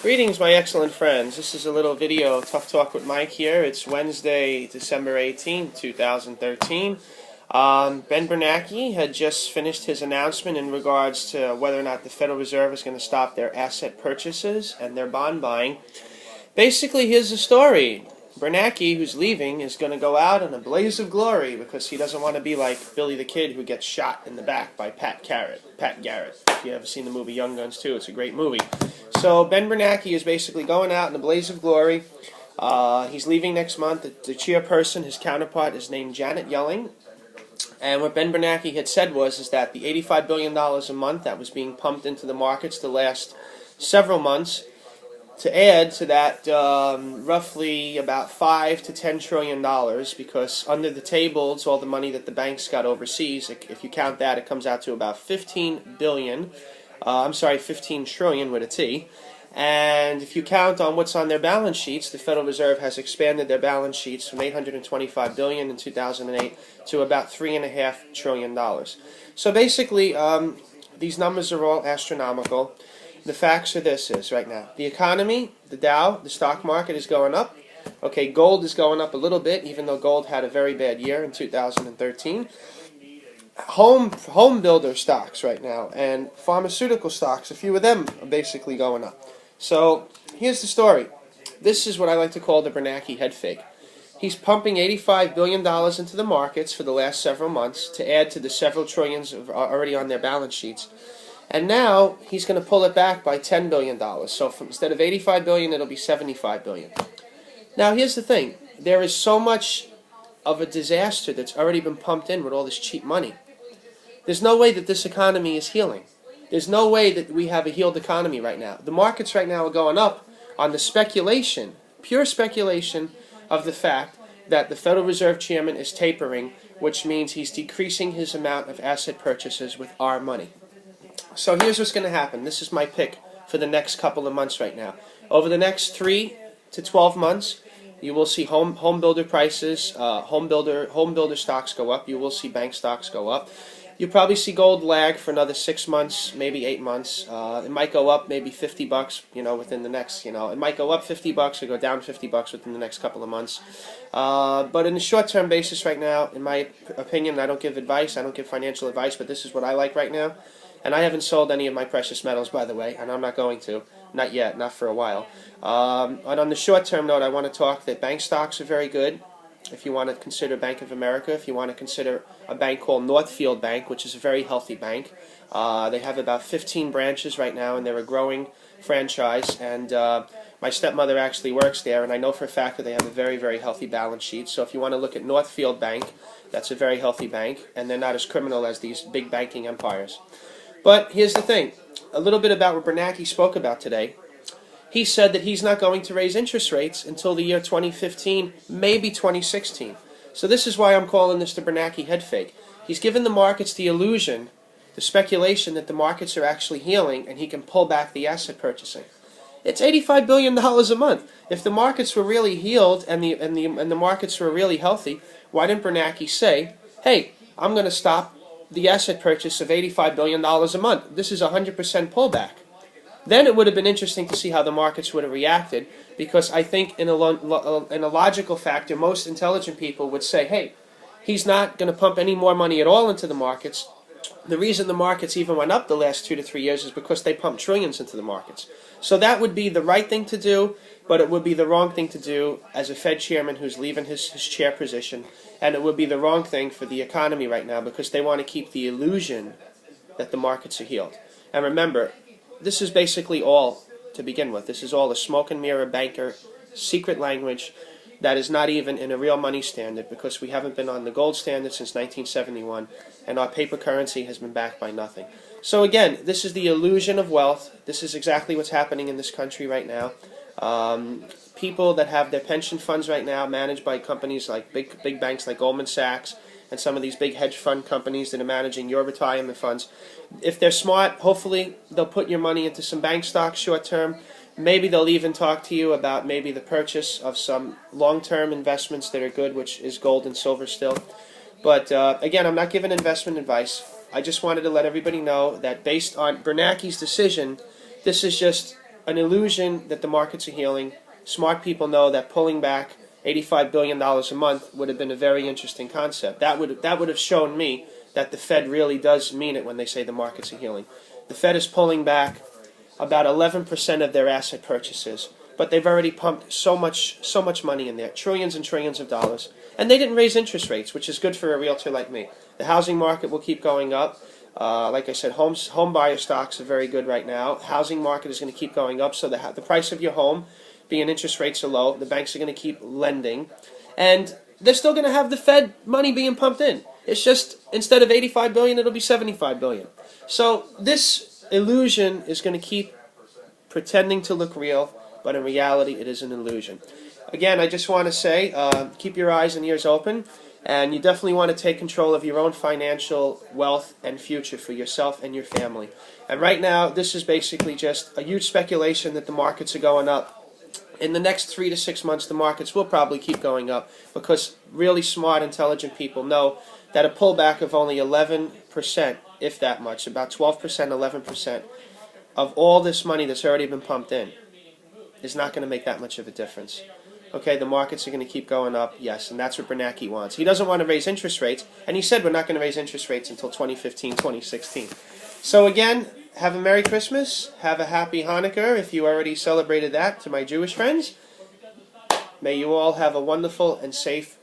Greetings, my excellent friends. This is a little video, Tough Talk with Mike here. It's Wednesday, December 18th, 2013. Ben Bernakie had just finished his announcement in regards to whether or not the Federal Reserve is going to stop their asset purchases and their bond buying. Basically, here's the story. Bernakie, who's leaving, is going to go out in a blaze of glory because he doesn't want to be like Billy the Kid who gets shot in the back by Pat Garrett. If you ever seen the movie Young Guns 2, it's a great movie. So Ben Bernakie is basically going out in a blaze of glory. He's leaving next month. The chairperson, his counterpart, is named Janet Yellen. And what Ben Bernakie had said is that the $85 billion a month that was being pumped into the markets the last several months, to add to that roughly about $5 to $10 trillion, because under the table it's all the money that the banks got overseas. If you count that, it comes out to about 15 trillion with a T. And if you count on what's on their balance sheets, the Federal Reserve has expanded their balance sheets from $825 billion in 2008 to about $3.5 trillion. So basically, these numbers are all astronomical. The facts are this right now. The economy, the Dow, the stock market is going up. Okay, gold is going up a little bit, even though gold had a very bad year in 2013. Home builder stocks right now and pharmaceutical stocks, a few of them are basically going up. So here's the story. This is what I like to call the Bernakie head fake. He's pumping $85 billion into the markets for the last several months to add to the several trillions already on their balance sheets. And now he's going to pull it back by $10 billion. So instead of $85 billion, it'll be $75 billion. Now here's the thing. There is so much of a disaster that's already been pumped in with all this cheap money. There's no way that this economy is healing. There's no way that we have a healed economy right now. The markets right now are going up on the speculation, pure speculation, of the fact that the Federal Reserve Chairman is tapering, which means he's decreasing his amount of asset purchases with our money. So here's what's going to happen. This is my pick for the next couple of months right now. Over the next 3 to 12 months, you will see home builder prices, home builder stocks go up. You will see bank stocks go up. You'll probably see gold lag for another 6 months, maybe 8 months. It might go up maybe $50, within the next, it might go up $50 or go down $50 within the next couple of months. But in the short-term basis right now, in my opinion, I don't give advice, I don't give financial advice, but this is what I like right now. And I haven't sold any of my precious metals, by the way, and I'm not going to. Not yet, not for a while. And on the short-term note, I want to talk that bank stocks are very good. If you want to consider Bank of America, if you want to consider a bank called Northfield Bank, which is a very healthy bank. They have about 15 branches right now, and they're a growing franchise. And my stepmother actually works there, and I know for a fact that they have a very, very healthy balance sheet. So if you want to look at Northfield Bank, that's a very healthy bank, and they're not as criminal as these big banking empires. But here's the thing, a little bit about what Bernakie spoke about today. He said that he's not going to raise interest rates until the year 2015, maybe 2016. So this is why I'm calling this the Bernakie head fake. He's given the markets the illusion, the speculation that the markets are actually healing and he can pull back the asset purchasing. It's $85 billion a month. If the markets were really healed and the markets were really healthy, why didn't Bernakie say, hey, I'm going to stop the asset purchase of $85 billion a month. This is 100% pullback. Then it would have been interesting to see how the markets would have reacted, because I think in a logical factor, most intelligent people would say, hey, he's not going to pump any more money at all into the markets. The reason the markets even went up the last 2 to 3 years is because they pumped trillions into the markets. So that would be the right thing to do, but it would be the wrong thing to do as a Fed chairman who's leaving his chair position, and it would be the wrong thing for the economy right now because they want to keep the illusion that the markets are healed. And remember, this is basically all to begin with. This is all a smoke and mirror banker secret language that is not even in a real money standard, because we haven't been on the gold standard since 1971, and our paper currency has been backed by nothing. So again, this is the illusion of wealth. This is exactly what's happening in this country right now. People that have their pension funds right now managed by companies like big banks like Goldman Sachs and some of these big hedge fund companies that are managing your retirement funds. If they're smart, hopefully they'll put your money into some bank stocks short term. Maybe they'll even talk to you about maybe the purchase of some long-term investments that are good, which is gold and silver still. But again, I'm not giving investment advice. I just wanted to let everybody know that based on Bernakie's decision, this is just an illusion that the markets are healing. Smart people know that pulling back $85 billion a month would have been a very interesting concept. That would have shown me that the Fed really does mean it when they say the markets are healing. The Fed is pulling back about 11% of their asset purchases, but they've already pumped so much money in there, trillions and trillions of dollars, and they didn't raise interest rates, which is good for a realtor like me. The housing market will keep going up. Like I said, home buyer stocks are very good right now. Housing market is going to keep going up, so the price of your home, being interest rates are low, the banks are going to keep lending, and they're still going to have the Fed money being pumped in. It's just, instead of 85 billion, it'll be 75 billion. So this illusion is going to keep pretending to look real, but in reality it is an illusion. Again, I just want to say, keep your eyes and ears open, and you definitely want to take control of your own financial wealth and future for yourself and your family. And right now, this is basically just a huge speculation that the markets are going up. In the next 3 to 6 months, the markets will probably keep going up, because really smart, intelligent people know that a pullback of only 11%, if that much, about 12%, 11%, of all this money that's already been pumped in is not going to make that much of a difference. Okay, the markets are going to keep going up, yes, and that's what Bernakie wants. He doesn't want to raise interest rates, and he said we're not going to raise interest rates until 2015, 2016. So again, have a Merry Christmas, have a Happy Hanukkah if you already celebrated that, to my Jewish friends. May you all have a wonderful and safe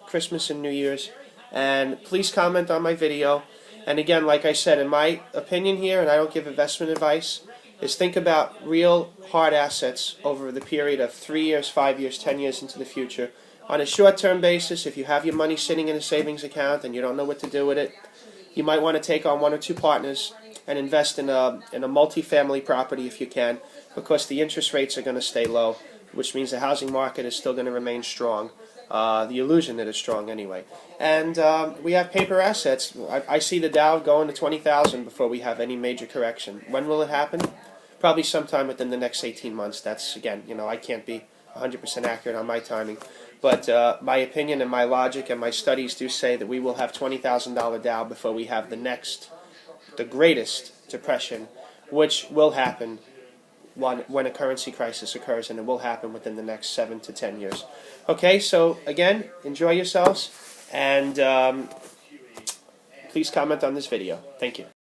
Christmas and New Year's, and please comment on my video. And again, like I said, in my opinion here, and I don't give investment advice, is think about real hard assets over the period of 3 years, 5 years, 10 years into the future. On a short-term basis, if you have your money sitting in a savings account and you don't know what to do with it, you might want to take on 1 or 2 partners and invest in a multi-family property if you can, because the interest rates are going to stay low, which means the housing market is still going to remain strong. The illusion that it's strong anyway. And we have paper assets. I see the Dow going to 20,000 before we have any major correction. When will it happen? Probably sometime within the next 18 months. That's, again, I can't be 100% accurate on my timing. But my opinion and my logic and my studies do say that we will have $20,000 Dow before we have the greatest depression, which will happen when a currency crisis occurs, and it will happen within the next 7 to 10 years. Okay, so again, enjoy yourselves, and please comment on this video. Thank you.